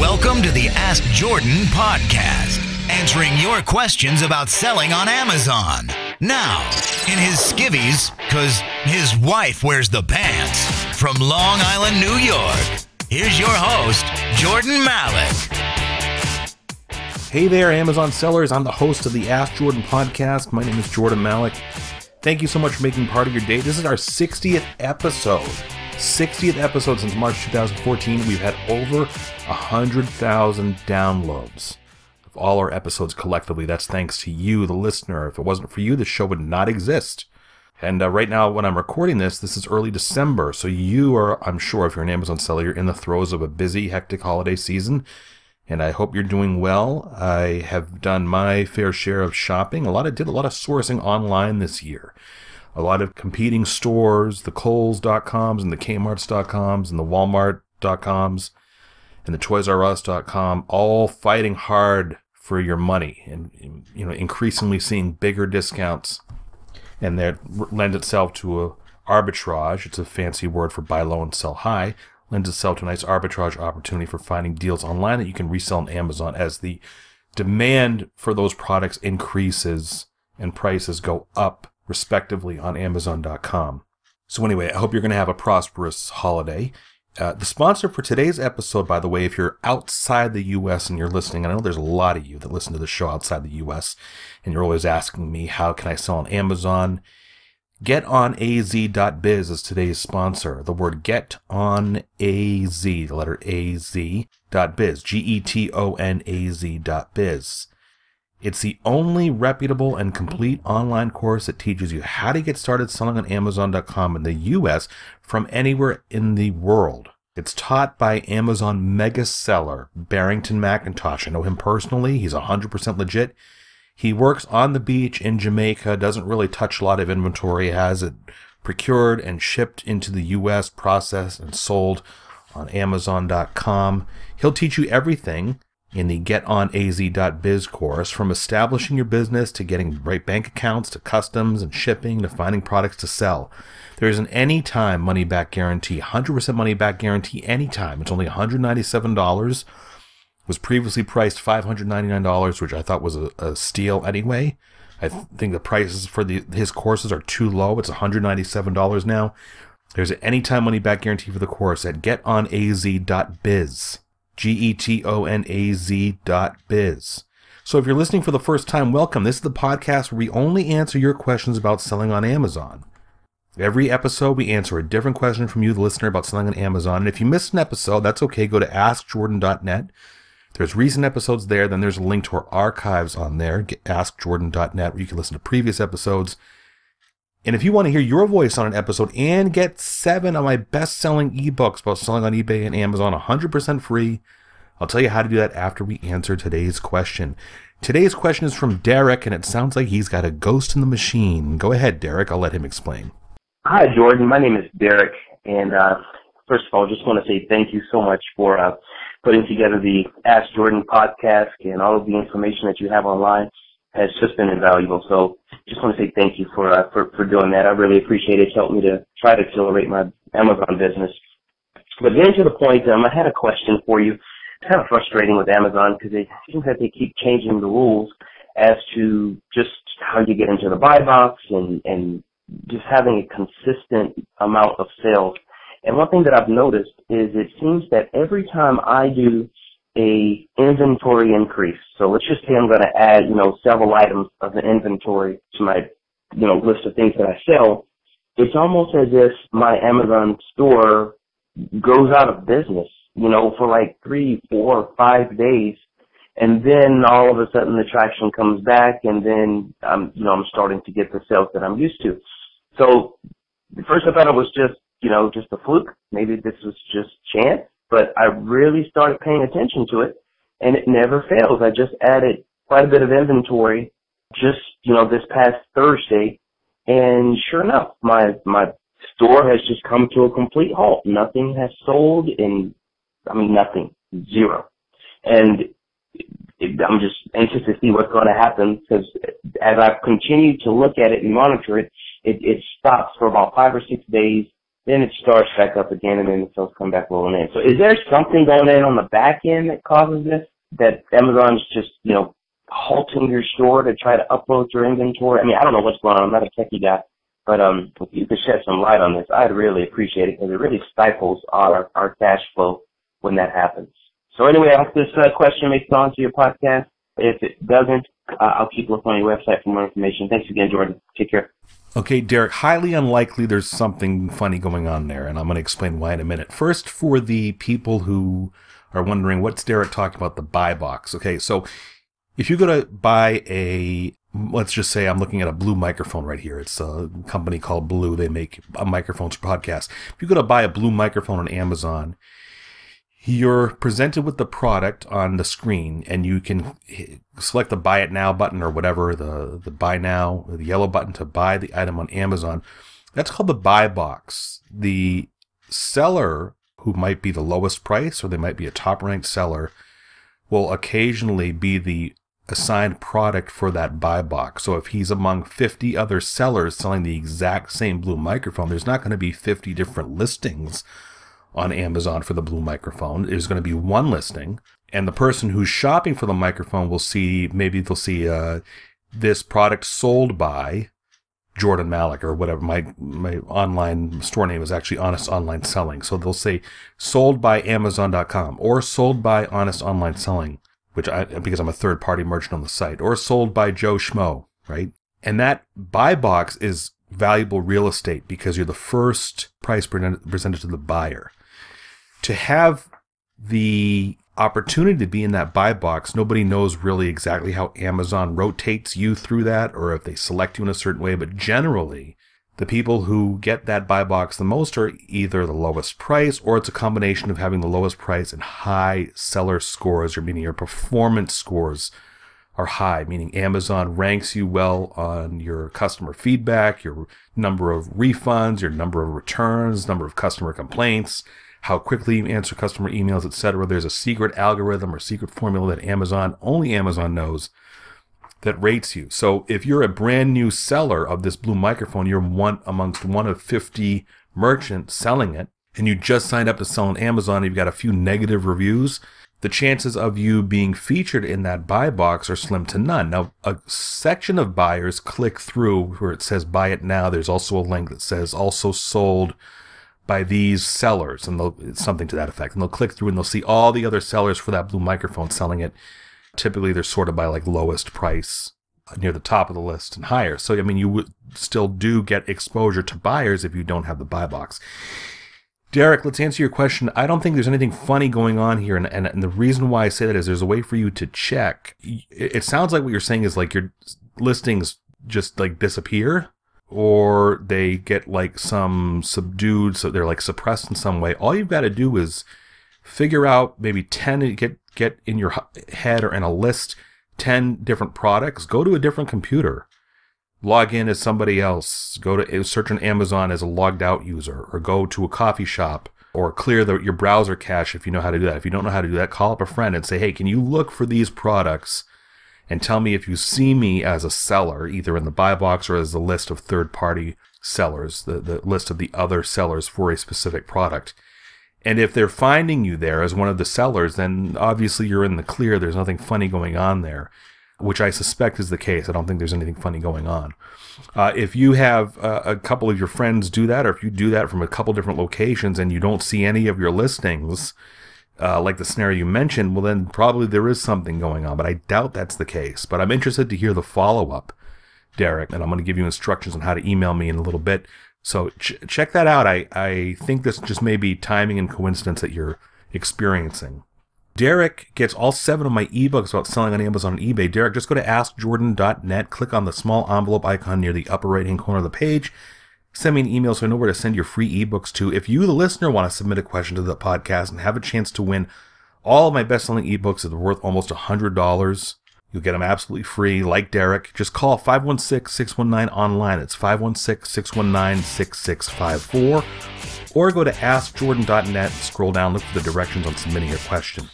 Welcome to the Ask Jordan podcast, answering your questions about selling on Amazon. Now, in his skivvies, because his wife wears the pants, from Long Island, New York, here's your host, Jordan Malik. Hey there, Amazon sellers. I'm the host of the Ask Jordan podcast. My name is Jordan Malik. Thank you so much for making part of your day. This is our 60th episode. 60th episode since March 2014. We've had over 100,000 downloads of all our episodes collectively. That's thanks to you, the listener. If it wasn't for you, the show would not exist. And right now, when I'm recording this is early December. So you are, I'm sure, if you're an Amazon seller, you're in the throes of a busy, hectic holiday season. And I hope you're doing well. I have done my fair share of shopping. Did a lot of sourcing online this year. A lot of competing stores, the Kohl's.coms and the Kmart's.coms and the Walmart.coms and the ToysRUs.com, all fighting hard for your money and, increasingly seeing bigger discounts. And that lends itself to a arbitrage. It's a fancy word for buy low and sell high. Lends itself to a nice arbitrage opportunity for finding deals online that you can resell on Amazon as the demand for those products increases and prices go up respectively on Amazon.com. So anyway, I hope you're going to have a prosperous holiday. The sponsor for today's episode, by the way, if you're outside the U.S. and you're listening, I know there's a lot of you that listen to the show outside the U.S. and you're always asking me, how can I sell on Amazon? GetOnAZ.biz is today's sponsor. The word GetOnAZ, the letter AZ.biz, GetOnAZ.biz. It's the only reputable and complete online course that teaches you how to get started selling on Amazon.com in the U.S. from anywhere in the world. It's taught by Amazon mega seller Barrington McIntosh. I know him personally. He's 100% legit. He works on the beach in Jamaica, doesn't really touch a lot of inventory, has it procured and shipped into the U.S., processed and sold on Amazon.com. He'll teach you everything in the GetOnAZ.biz course, from establishing your business to getting right bank accounts to customs and shipping to finding products to sell. There is an anytime money-back guarantee, 100% money-back guarantee anytime. It's only $197. Was previously priced $599, which I thought was a steal anyway. I think the prices for his courses are too low. It's $197 now. There's an anytime money-back guarantee for the course at GetOnAZ.biz. GetOnAZ.biz. So if you're listening for the first time, welcome. This is the podcast where we only answer your questions about selling on Amazon. Every episode, we answer a different question from you, the listener, about selling on Amazon. And if you missed an episode, that's okay. Go to AskJordan.net. There's recent episodes there. Then there's a link to our archives on there, AskJordan.net, where you can listen to previous episodes. And if you want to hear your voice on an episode and get 7 of my best-selling ebooks about selling on eBay and Amazon 100% free, I'll tell you how to do that after we answer today's question. Today's question is from Derek, and it sounds like he's got a ghost in the machine. Go ahead, Derek. I'll let him explain. Hi, Jordan. My name is Derek, and first of all, I just want to say thank you so much for putting together the Ask Jordan podcast, and all of the information that you have online has just been invaluable. So just want to say thank you for doing that. I really appreciate it. It's helped me to try to accelerate my Amazon business. But getting to the point, I had a question for you. It's kind of frustrating with Amazon because it seems that they keep changing the rules as to just how you get into the buy box and just having a consistent amount of sales. And one thing that I've noticed is it seems that every time I do a inventory increase, so let's just say I'm going to add, several items of the inventory to my, list of things that I sell, it's almost as if my Amazon store goes out of business, for like 3, 4, 5 days. And then all of a sudden the traction comes back, and then, I'm starting to get the sales that I'm used to. So first I thought it was just a fluke. Maybe this was just chance, but I really started paying attention to it, and it never fails. I just added quite a bit of inventory just, this past Thursday, and sure enough, my store has just come to a complete halt. Nothing has sold, nothing, zero. And I'm just anxious to see what's going to happen, because as I've continued to look at it and monitor it, it stops for about 5 or 6 days, then it starts back up again, and then the sales come back rolling in. So is there something going on the back end that causes this, that Amazon's just, halting your store to try to upload your inventory? I mean, I don't know what's going on. I'm not a techie guy. But if you could shed some light on this, I'd really appreciate it, because it really stifles our cash flow when that happens. So anyway, I hope this question makes it onto your podcast. If it doesn't, I'll keep looking on your website for more information. Thanks again, Jordan. Take care. Okay, Derek, highly unlikely there's something funny going on there, and I'm going to explain why in a minute. First, for the people who are wondering, what's Derek talking about, the buy box? Okay, so if you go to buy let's just say I'm looking at a Blue microphone right here. It's a company called Blue. They make microphones for podcasts. If you go to buy a Blue microphone on Amazon, you're presented with the product on the screen, and you can select the Buy It Now button or whatever, the Buy Now, the yellow button to buy the item on Amazon. That's called the buy box. The seller, who might be the lowest price or they might be a top-ranked seller, will occasionally be the assigned product for that buy box. So if he's among 50 other sellers selling the exact same Blue microphone, there's not going to be 50 different listings on Amazon for the Blue microphone. There's going to be one listing, and the person who's shopping for the microphone will see, maybe they'll see this product sold by Jordan Malik or whatever. My online store name is actually Honest Online Selling. So they'll say sold by Amazon.com or sold by Honest Online Selling, because I'm a third-party merchant on the site, or sold by Joe Schmo, right? And that buy box is valuable real estate because you're the first price presented to the buyer. To have the opportunity to be in that buy box, nobody knows really exactly how Amazon rotates you through that or if they select you in a certain way, but generally, the people who get that buy box the most are either the lowest price, or it's a combination of having the lowest price and high seller scores, or meaning your performance scores are high, meaning Amazon ranks you well on your customer feedback, your number of refunds, your number of returns, number of customer complaints, how quickly you answer customer emails, etc. There's a secret algorithm or secret formula that only Amazon knows, that rates you. So if you're a brand new seller of this Blue microphone, you're amongst one of 50 merchants selling it, and you just signed up to sell on Amazon, and you've got a few negative reviews, the chances of you being featured in that buy box are slim to none. Now, a section of buyers click through where it says buy it now. There's also a link that says also sold by these sellers, and it's something to that effect. And they'll click through and they'll see all the other sellers for that Blue microphone selling it. Typically, they're sorted by like lowest price near the top of the list and higher. So, I mean, you would still do get exposure to buyers if you don't have the buy box. Derek, let's answer your question. I don't think there's anything funny going on here. And the reason why I say that is there's a way for you to check. It sounds like what you're saying is like your listings just like disappear, or they get like some subdued, so they're like suppressed in some way. All you've got to do is figure out maybe 10, get in your head or in a list 10 different products. Go to a different computer, log in as somebody else, go to search on Amazon as a logged out user, or go to a coffee shop, or clear your browser cache if you know how to do that. If you don't know how to do that, call up a friend and say, hey, can you look for these products and tell me if you see me as a seller, either in the buy box or as the list of third-party sellers, the list of the other sellers for a specific product. And if they're finding you there as one of the sellers, then obviously you're in the clear. There's nothing funny going on there, which I suspect is the case. I don't think there's anything funny going on. If you have a couple of your friends do that, or if you do that from a couple different locations and you don't see any of your listings, like the scenario you mentioned, well, then probably there is something going on, but I doubt that's the case. But I'm interested to hear the follow-up, Derek, and I'm going to give you instructions on how to email me in a little bit. So check that out. I think this just may be timing and coincidence that you're experiencing. Derek gets all 7 of my ebooks about selling on Amazon and eBay. Derek, just go to AskJordan.net, click on the small envelope icon near the upper right-hand corner of the page. Send me an email so I know where to send your free ebooks to. If you, the listener, want to submit a question to the podcast and have a chance to win all of my best-selling ebooks that are worth almost $100, you'll get them absolutely free, like Derek. Just call 516-619-ONLINE. It's 516-619-6654. Or go to AskJordan.net, scroll down, look for the directions on submitting your question.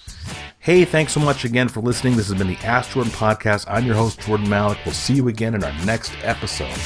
Hey, thanks so much again for listening. This has been the Ask Jordan Podcast. I'm your host, Jordan Malik. We'll see you again in our next episode.